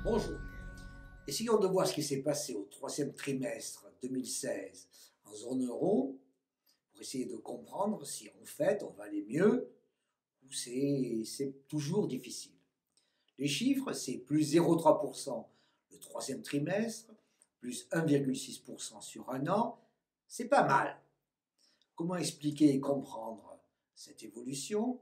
Bonjour. Essayons de voir ce qui s'est passé au troisième trimestre 2016 en zone euro pour essayer de comprendre si en fait on va aller mieux ou c'est toujours difficile. Les chiffres, c'est plus 0,3% le troisième trimestre, plus 1,6% sur un an, c'est pas mal. Comment expliquer et comprendre cette évolution?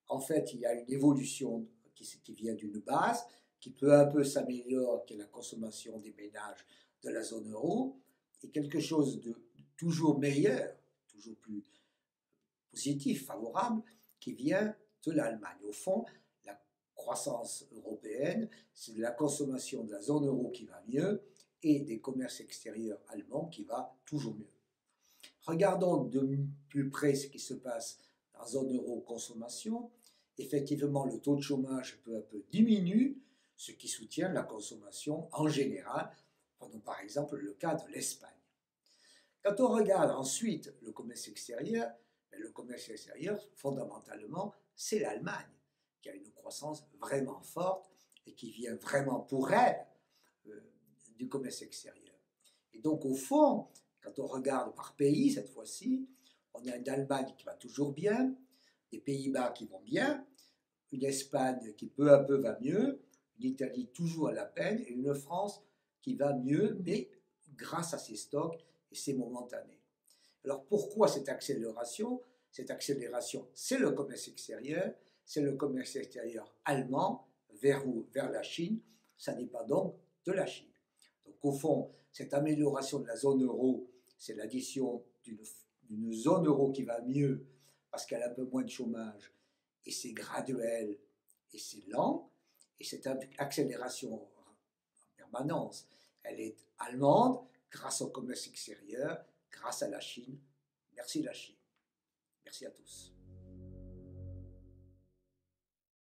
En fait, il y a une évolution qui vient d'une base, qui peu à peu s'améliore, qui est la consommation des ménages de la zone euro, et quelque chose de toujours meilleur, toujours plus positif, favorable, qui vient de l'Allemagne. Au fond, la croissance européenne, c'est de la consommation de la zone euro qui va mieux et des commerces extérieurs allemands qui va toujours mieux. Regardons de plus près ce qui se passe dans la zone euro consommation. Effectivement, le taux de chômage peu à peu diminue, ce qui soutient la consommation en général. Prenons par exemple le cas de l'Espagne. Quand on regarde ensuite le commerce extérieur, fondamentalement, c'est l'Allemagne qui a une croissance vraiment forte et qui vient vraiment pour elle euh, du commerce extérieur. Et donc, au fond, quand on regarde par pays, cette fois-ci, on a une Allemagne qui va toujours bien, des Pays-Bas qui vont bien, une Espagne qui peu à peu va mieux, une Italie toujours à la peine, et une France qui va mieux, mais grâce à ses stocks, et c'est momentané. Alors pourquoi cette accélération? Cette accélération, c'est le commerce extérieur, c'est le commerce extérieur allemand vers où? Vers la Chine, ça n'est pas donc de la Chine. Donc au fond, cette amélioration de la zone euro, c'est l'addition d'une zone euro qui va mieux parce qu'elle a un peu moins de chômage et c'est graduel et c'est lent. Et cette accélération en permanence, elle est allemande grâce au commerce extérieur, grâce à la Chine. Merci la Chine. Merci à tous.